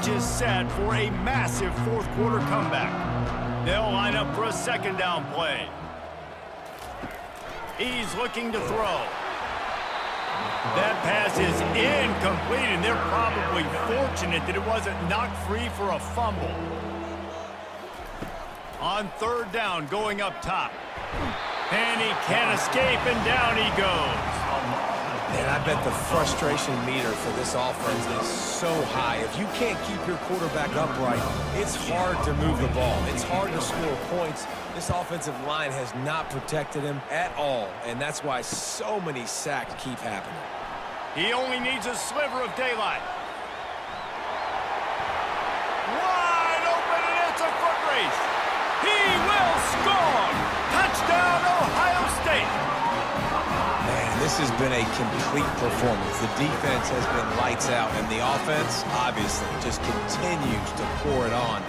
stage is set for a massive fourth quarter comeback. They'll line up for a second down play. He's looking to throw. That pass is incomplete, and they're probably fortunate that it wasn't knocked free for a fumble. On third down, going up top. And he can't escape, and down he goes. Man, I bet the frustration meter for this offense is so high. If you can't keep your quarterback upright, it's hard to move the ball. It's hard to score points. This offensive line has not protected him at all, and that's why so many sacks keep happening. He only needs a sliver of daylight. Wide open, and it's a foot race. He will score! Touchdown, Ohio State! Man, this has been a complete performance. The defense has been lights out, and the offense, obviously, just continues to pour it on.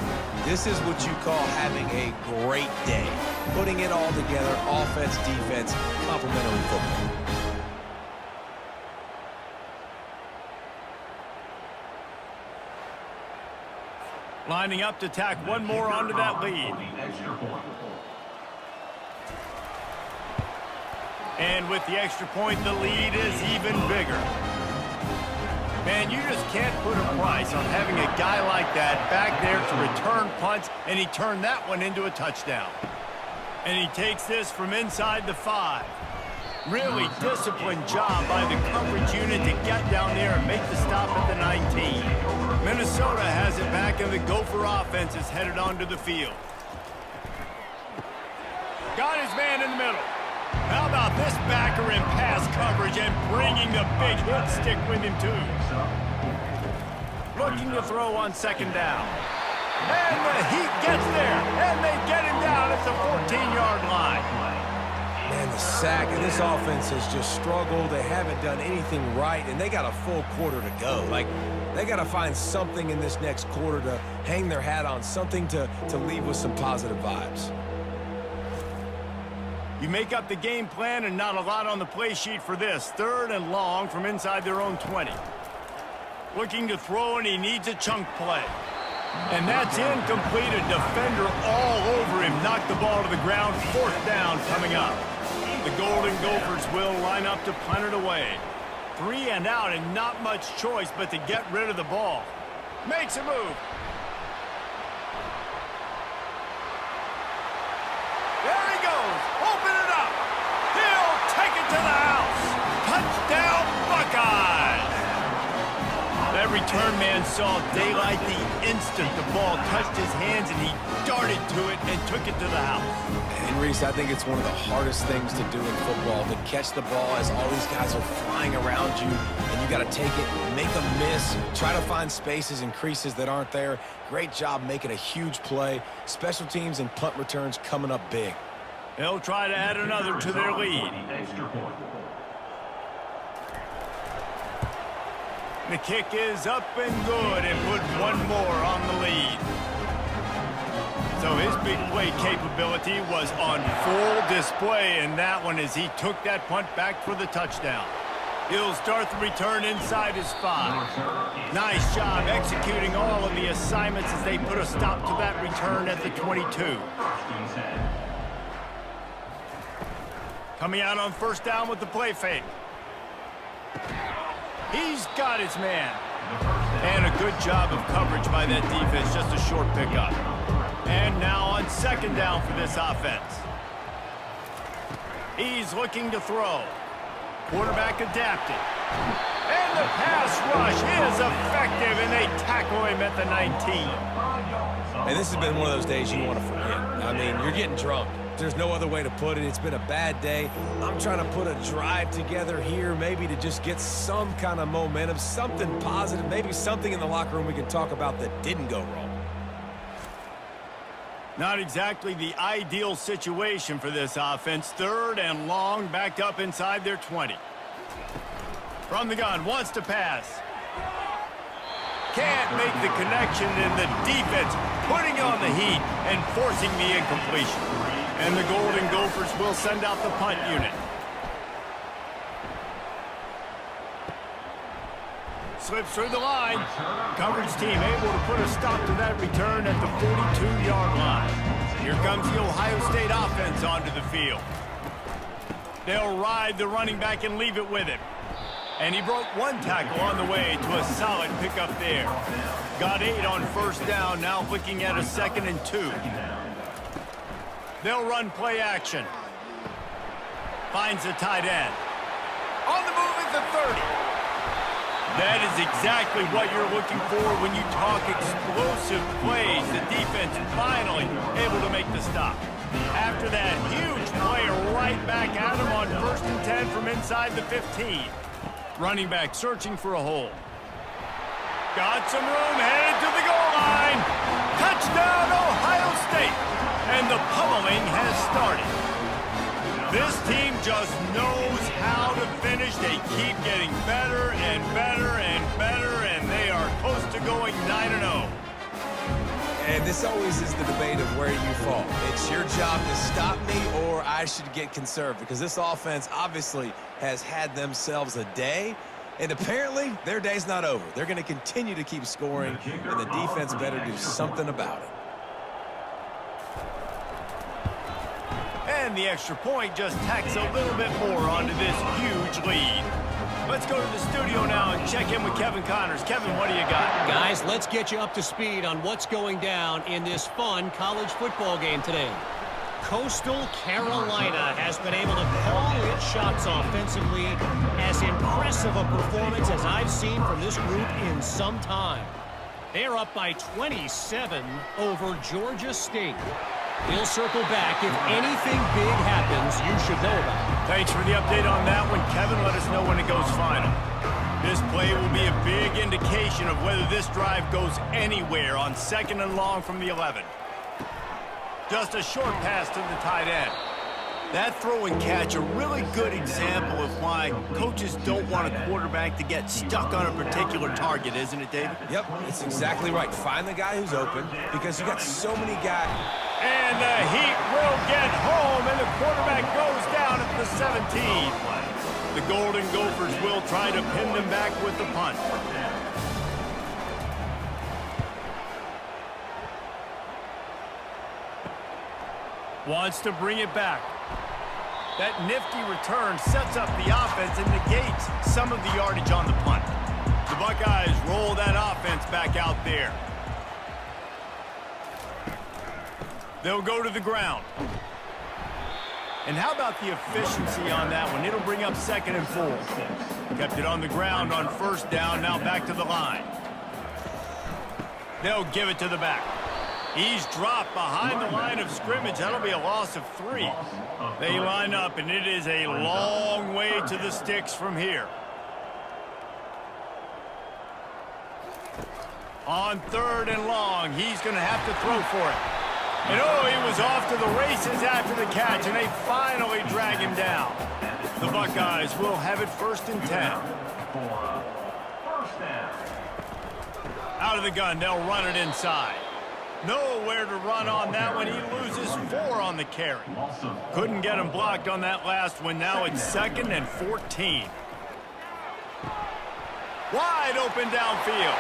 This is what you call having a great day. Putting it all together, offense, defense, complementary football. Lining up to tack one more onto that lead. And with the extra point, the lead is even bigger. Man, you just can't put a price on having a guy like that back there to return punts, and he turned that one into a touchdown. And he takes this from inside the 5. Really disciplined job by the coverage unit to get down there and make the stop at the 19. Minnesota has it back, and the Gopher offense is headed onto the field. Got his man in the middle. How about this backer in pass coverage and bringing the big hit stick with him, too. Looking to throw on second down. And the Heat gets there, and they get him down at the 14-yard line. Man, the sack, and this offense has just struggled. They haven't done anything right, and they got a full quarter to go. Like, they got to find something in this next quarter to hang their hat on, something to leave with some positive vibes. You make up the game plan, and not a lot on the play sheet for this. Third and long from inside their own 20. Looking to throw, and he needs a chunk play. And that's incomplete. A defender all over him. Knocked the ball to the ground. Fourth down coming up. The Golden Gophers will line up to punt it away. 3 and out, and not much choice but to get rid of the ball. Makes a move. There he goes. Open it up. He'll take it to the house. Touchdown, Buckeyes. That return man saw daylight the instant the ball touched his hands, and he darted to it and took it to the house. And Reese, I think it's one of the hardest things to do in football, to catch the ball as all these guys are flying around you, and you got to take it, make a miss, try to find spaces and creases that aren't there. Great job making a huge play. Special teams and punt returns coming up big. They'll try to add another to their lead. The kick is up and good, and put one more on the lead. So his big play capability was on full display in that one as he took that punt back for the touchdown. He'll start the return inside his 5. Nice job executing all of the assignments as they put a stop to that return at the 22. Coming out on first down with the play fake. He's got his man. And a good job of coverage by that defense, just a short pickup. And now on second down for this offense. He's looking to throw. Quarterback adapted. And the pass rush is effective, and they tackle him at the 19. And this has been one of those days you want to forget. I mean, you're getting drunk. There's no other way to put it. It's been a bad day. I'm trying to put a drive together here, maybe to just get some kind of momentum, something positive, maybe something in the locker room we can talk about that didn't go wrong. Not exactly the ideal situation for this offense. Third and long, backed up inside their 20. From the gun, wants to pass. Can't make the connection, and the defense putting on the heat and forcing the incompletion. And the Golden Gophers will send out the punt unit. slips through the line. Coverage team able to put a stop to that return at the 42-yard line. Here comes the Ohio State offense onto the field. They'll ride the running back and leave it with him. And he broke one tackle on the way to a solid pickup there. Got 8 on first down, now looking at a 2nd and 2. They'll run play action. Finds the tight end. On the move at the 30. That is exactly what you're looking for when you talk explosive plays. The defense finally able to make the stop. After that huge play right back at him on 1st and 10 from inside the 15. Running back searching for a hole. Got some room, headed to the goal line. Touchdown, Ohio State. And the pummeling has started. This team just knows how to finish. They keep getting better and better and better, and they are close to going 9-0. And this always is the debate of where you fall. It's your job to stop me, or I should get conserved, because this offense obviously has had themselves a day, and apparently their day's not over. They're going to continue to keep scoring, and the defense better do something about it. And the extra point just tacks a little bit more onto this huge lead. Let's go to the studio now and check in with Kevin Connors. Kevin, what do you got? Guys, let's get you up to speed on what's going down in this fun college football game today. Coastal Carolina has been able to call its shots offensively. As impressive a performance as I've seen from this group in some time. They're up by 27 over Georgia State. We'll circle back. If anything big happens, you should know about it. Thanks for the update on that one, Kevin. Let us know when it goes final. This play will be a big indication of whether this drive goes anywhere on 2nd and long from the 11. Just a short pass to the tight end. That throw and catch, a really good example of why coaches don't want a quarterback to get stuck on a particular target, isn't it, David? Yep, it's exactly right. Find the guy who's open, because you got so many guys. And the Heat will get home, and the quarterback goes down at the 17. The Golden Gophers will try to pin them back with the punt. Wants to bring it back. That nifty return sets up the offense and negates some of the yardage on the punt. The Buckeyes roll that offense back out there. They'll go to the ground. And how about the efficiency on that one? It'll bring up 2nd and 4. Kept it on the ground on 1st down, now back to the line. They'll give it to the back. He's dropped behind the line of scrimmage. That'll be a loss of 3. They line up, and it is a long way to the sticks from here. On 3rd and long, he's going to have to throw for it. And oh, he was off to the races after the catch, and they finally drag him down. The Buckeyes will have it 1st and 10. Out of the gun, they'll run it inside. Nowhere to run on that one. He loses 4 on the carry. Couldn't get him blocked on that last one. Now it's 2nd and 14. Wide open downfield.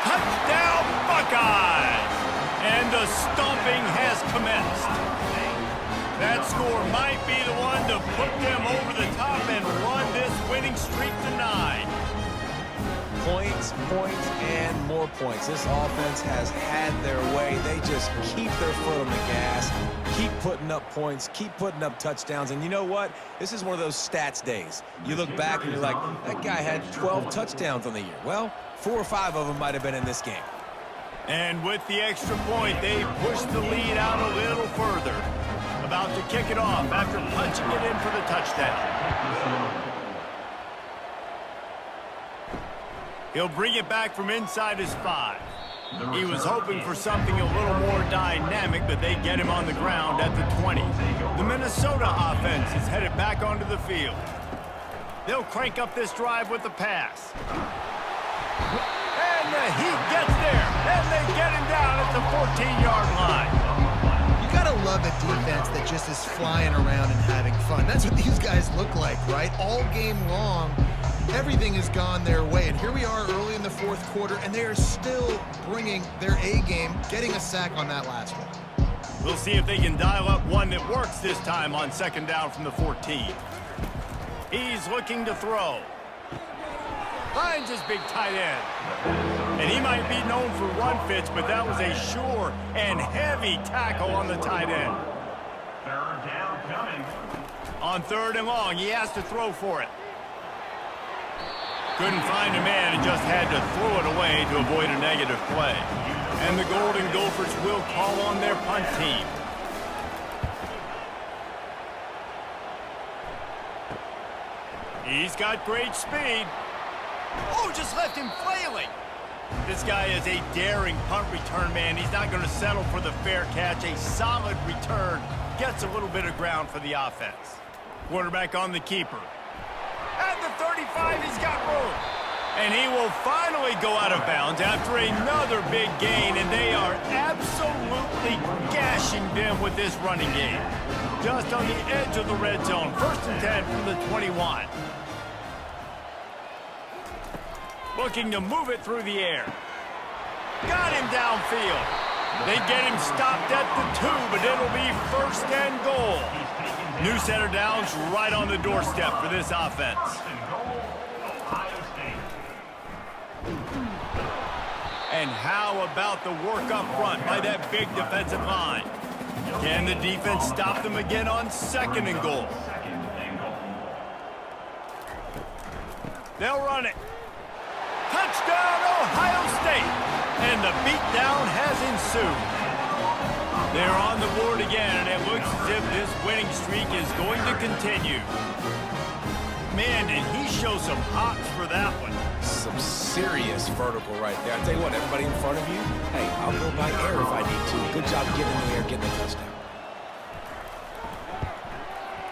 Touchdown, Buckeyes! And the stomping has commenced. That score might be the one to put them over the top and run this winning streak to 9. Points, points, and more points. This offense has had their way. They just keep their foot on the gas, keep putting up points, keep putting up touchdowns. And you know what? This is one of those stats days. You look back and you're like, that guy had 12 touchdowns on the year. Well, 4 or 5 of them might have been in this game. And with the extra point, they push the lead out a little further. About to kick it off after punching it in for the touchdown. He'll bring it back from inside his 5. He was hoping for something a little more dynamic, but they get him on the ground at the 20. The Minnesota offense is headed back onto the field. They'll crank up this drive with the pass. And the Heat gets there, and they get him down at the 14-yard line. You gotta love a defense that just is flying around and having fun. That's what these guys look like, right? All game long, everything has gone their way. And here we are early in the fourth quarter, and they are still bringing their A game, getting a sack on that last one. We'll see if they can dial up one that works this time on second down from the 14. He's looking to throw. Finds his big tight end. And he might be known for run fits, but that was a sure and heavy tackle on the tight end. Third down coming. On third and long, he has to throw for it. Couldn't find a man and just had to throw it away to avoid a negative play. And the Golden Gophers will call on their punt team. He's got great speed. Oh, just left him flailing. This guy is a daring punt return man. He's not going to settle for the fair catch. A solid return gets a little bit of ground for the offense. Quarterback on the keeper. At the 35, he's got room. And he will finally go out of bounds after another big gain, and they are absolutely gashing them with this running game. Just on the edge of the red zone. First and 10 from the 21. Looking to move it through the air. Got him downfield. They get him stopped at the 2, but it'll be first and goal. New set of downs right on the doorstep for this offense. And how about the work up front by that big defensive line? Can the defense stop them again on second and goal? They'll run it. Touchdown, Ohio State! And the beatdown has ensued. They're on the board again, and it looks as if this winning streak is going to continue. Man, did he show some hops for that one. Some serious vertical right there. I tell you what, everybody in front of you, hey, I'll go by air if I need to. Good job getting in the air, getting the touchdown.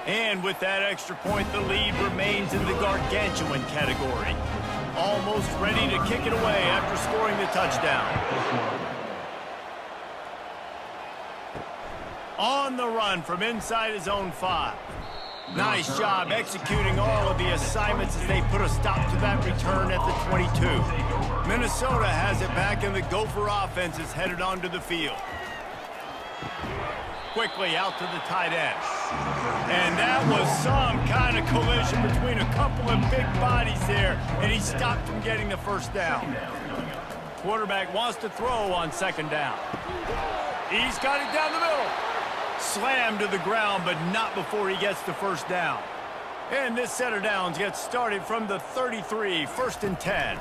And with that extra point, the lead remains in the gargantuan category. Almost ready to kick it away after scoring the touchdown. On the run from inside his own 5. Nice job executing all of the assignments as they put a stop to that return at the 22. Minnesota has it back, and the Gopher offense is headed onto the field. Quickly out to the tight end. And that was some kind of collision between a couple of big bodies there, and he stopped from getting the first down. Quarterback wants to throw on second down. He's got it down the middle. Slammed to the ground, but not before he gets the first down. And this set of downs gets started from the 33, first and 10.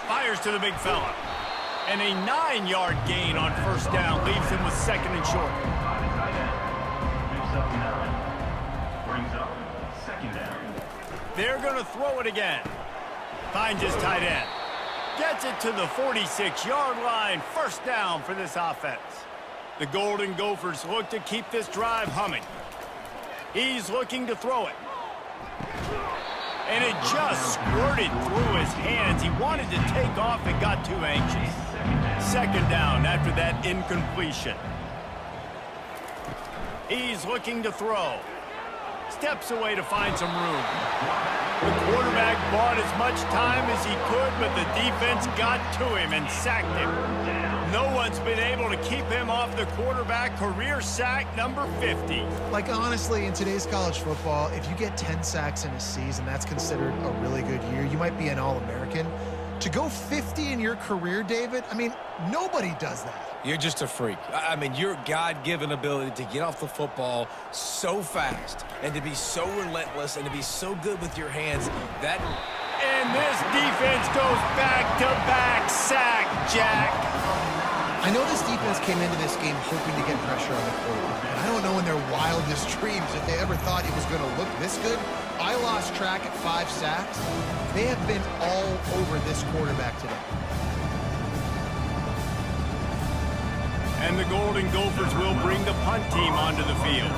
Fires to the big fella. And a 9-yard gain on first down leaves him with second and short. They're going to throw it again. Finds his tight end. Gets it to the 46-yard line. First down for this offense. The Golden Gophers look to keep this drive humming. He's looking to throw it. And it just squirted through his hands. He wanted to take off and got too anxious. Second down after that incompletion. He's looking to throw. Steps away to find some room. The quarterback bought as much time as he could, but the defense got to him and sacked him. No one's been able to keep him off the quarterback. Career sack number 50. Like, honestly, in today's college football, if you get 10 sacks in a season, that's considered a really good year. You might be an All-American. To go 50 in your career, David, I mean, nobody does that. You're just a freak. I mean, your God-given ability to get off the football so fast and to be so relentless and to be so good with your hands, that... And this defense goes back-to-back sack, Jack. I know this defense came into this game hoping to get pressure on the quarterback, but I don't know in their wildest dreams if they ever thought it was going to look this good. I lost track at 5 sacks. They have been all over this quarterback today. And the Golden Gophers will bring the punt team onto the field.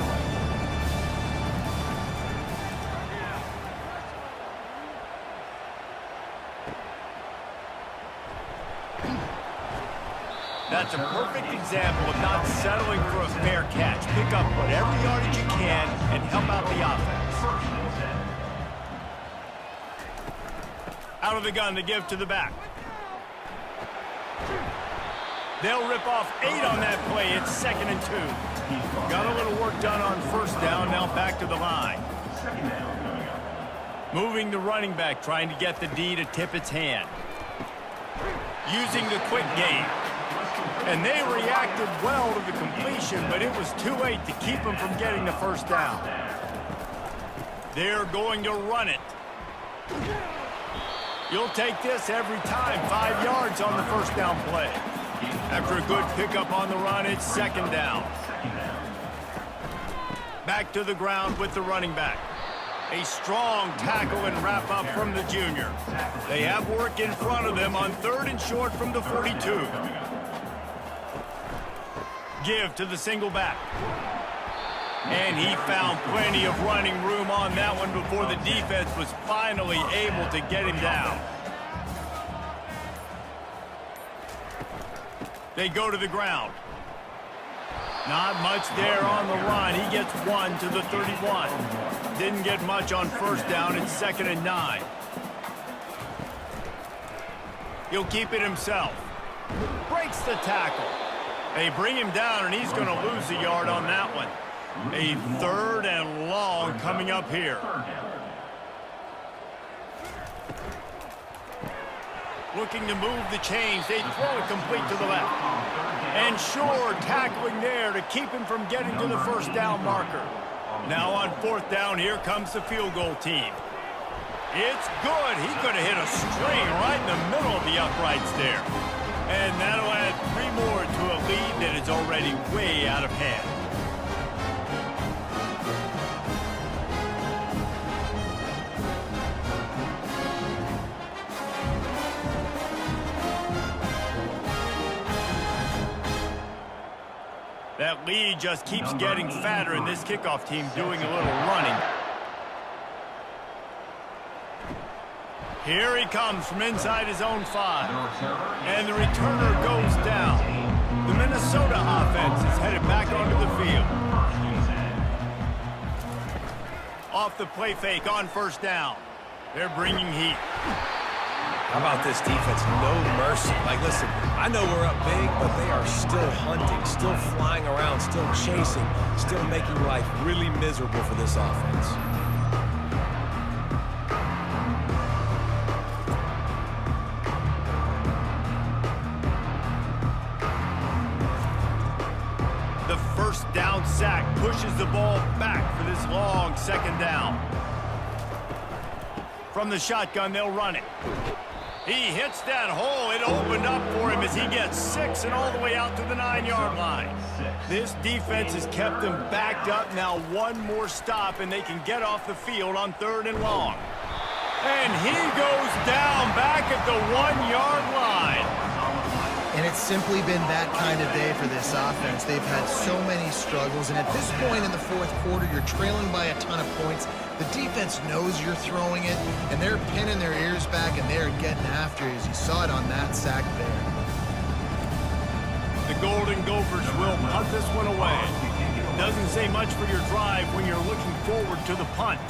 That's a perfect example of not settling for a fair catch. Pick up whatever yardage you can and help out the offense. Out of the gun to give to the back. They'll rip off 8 on that play. It's 2nd and 2. Got a little work done on first down. Now back to the line. Moving the running back, trying to get the D to tip its hand. Using the quick game. And they reacted well to the completion, but it was too late to keep them from getting the first down. They're going to run it. You'll take this every time. 5 yards on the first down play. After a good pickup on the run, it's 2nd down. Back to the ground with the running back. A strong tackle and wrap up from the junior. They have work in front of them on 3rd and short from the 42. Give to the single back. And he found plenty of running room on that one before the defense was finally able to get him down. They go to the ground. Not much there on the run. He gets 1 to the 31. Didn't get much on first down. It's 2nd and 9. He'll keep it himself. Breaks the tackle. They bring him down, and he's going to lose a yard on that one. A 3rd and long coming up here. Looking to move the chains. They throw it complete to the left. And Shore tackling there to keep him from getting to the first down marker. Now on 4th down, here comes the field goal team. It's good. He could have hit a string right in the middle of the uprights there. And that'll add 3 more to a lead that is already way out of hand. That lead just keeps getting fatter, and this kickoff team doing a little running. Here he comes from inside his own 5. And the returner goes down. The Minnesota offense is headed back onto the field. Off the play fake on first down. They're bringing heat. How about this defense? No mercy. Like, listen, I know we're up big, but they are still hunting, still flying around, still chasing, still making life really miserable for this offense. The first down sack pushes the ball back for this long 2nd down. From the shotgun, they'll run it. He hits that hole. It opened up for him as he gets 6 and all the way out to the 9-yard line. This defense has kept them backed up. Now 1 more stop, and they can get off the field on 3rd and long. And he goes down back at the 1-yard line. And it's simply been that kind of day for this offense. They've had so many struggles, and at this point in the 4th quarter, you're trailing by a ton of points. The defense knows you're throwing it, and they're pinning their ears back, and they're getting after it, as you saw it on that sack there. The Golden Gophers will punt this one away. Doesn't say much for your drive when you're looking forward to the punt.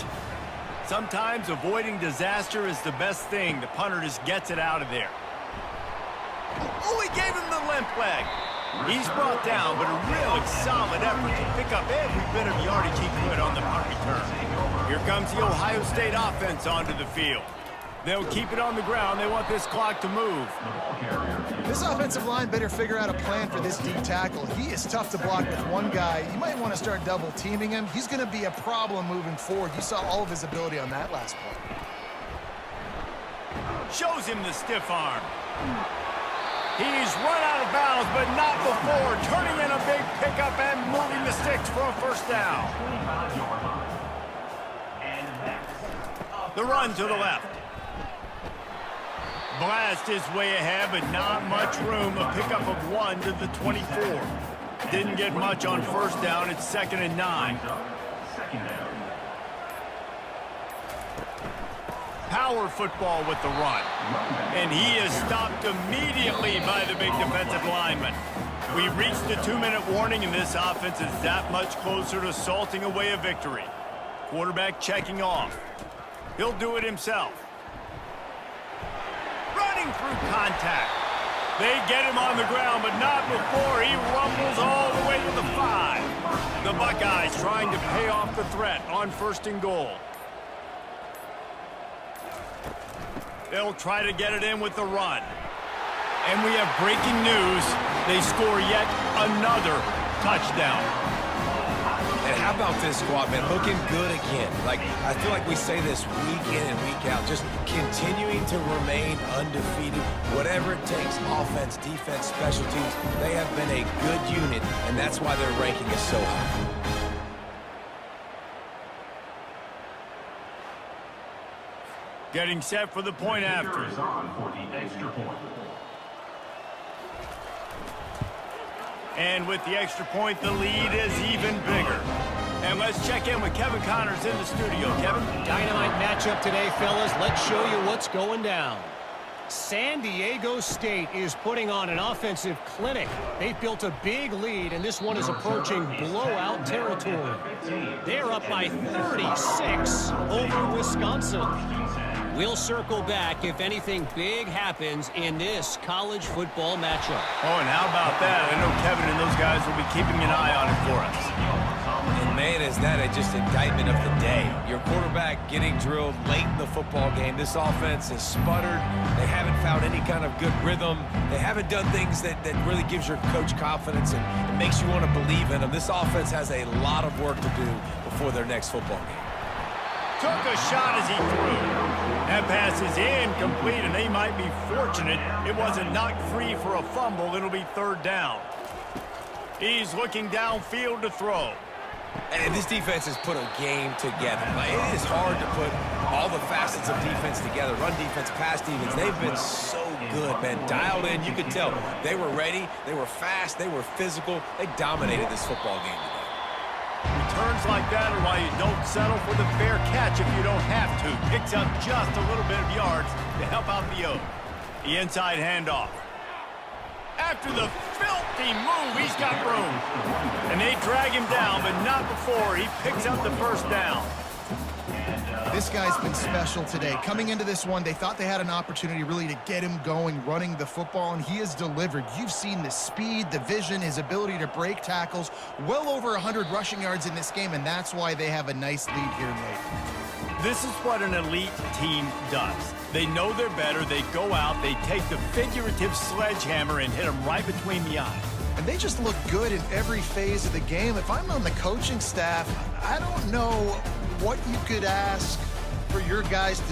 Sometimes avoiding disaster is the best thing. The punter just gets it out of there. Oh, he gave him the limp leg. He's brought down, but a really solid effort to pick up every bit of yardage he could on the punt return. Here comes the Ohio State offense onto the field. They'll keep it on the ground. They want this clock to move. This offensive line better figure out a plan for this D tackle. He is tough to block with one guy. You might want to start double teaming him. He's going to be a problem moving forward. You saw all of his ability on that last play. Shows him the stiff arm. He's run out of bounds, but not before turning in a big pickup and moving the sticks for a first down. The run to the left. Blast his way ahead, but not much room. A pickup of 1 to the 24. Didn't get much on first down. It's 2nd and 9. Power football with the run. And he is stopped immediately by the big defensive lineman. We reached the 2-minute warning, and this offense is that much closer to salting away a victory. Quarterback checking off. He'll do it himself. breaking through contact. They get him on the ground, but not before he rumbles all the way to the 5. The Buckeyes trying to pay off the threat on 1st and goal. They'll try to get it in with the run. And we have breaking news. They score yet another touchdown. And how about this squad, man? Looking good again. Like, I feel like we say this week in and week out, just continuing to remain undefeated. Whatever it takes, offense, defense, special teams, they have been a good unit, and that's why their ranking is so high. Getting set for the point after. Is on for the extra point. And with the extra point, the lead is even bigger. And let's check in with Kevin Connors in the studio. Kevin? Dynamite matchup today, fellas. Let's show you what's going down. San Diego State is putting on an offensive clinic. They've built a big lead, and this one is approaching blowout territory. They're up by 36 over Wisconsin. We'll circle back if anything big happens in this college football matchup. Oh, and how about that? I know Kevin and those guys will be keeping an eye on it for us. And man, is that just indictment of the day. Your quarterback getting drilled late in the football game. This offense has sputtered. They haven't found any kind of good rhythm. They haven't done things that really gives your coach confidence and it makes you want to believe in them. This offense has a lot of work to do before their next football game. Took a shot as he threw. That pass is incomplete, and they might be fortunate it wasn't knocked free for a fumble. It'll be 3rd down. He's looking downfield to throw. And this defense has put a game together. Like, it is hard to put all the facets of defense together. Run defense, pass defense. They've been so good, man. Dialed in. You could tell they were ready. They were fast. They were physical. They dominated this football game today. Returns like that are why you don't settle for the fair catch if you don't have to. Picks up just a little bit of yards to help out the Oak. The inside handoff. After the filthy move, he's got room. And they drag him down, but not before he picks up the 1st down. This guy's been special today. Coming into this one, they thought they had an opportunity really to get him going, running the football, and he has delivered. You've seen the speed, the vision, his ability to break tackles. Well over 100 rushing yards in this game, and that's why they have a nice lead here late. This is what an elite team does. They know they're better. They go out, they take the figurative sledgehammer and hit them right between the eyes. And they just look good in every phase of the game. If I'm on the coaching staff, I don't know what you could ask for your guys to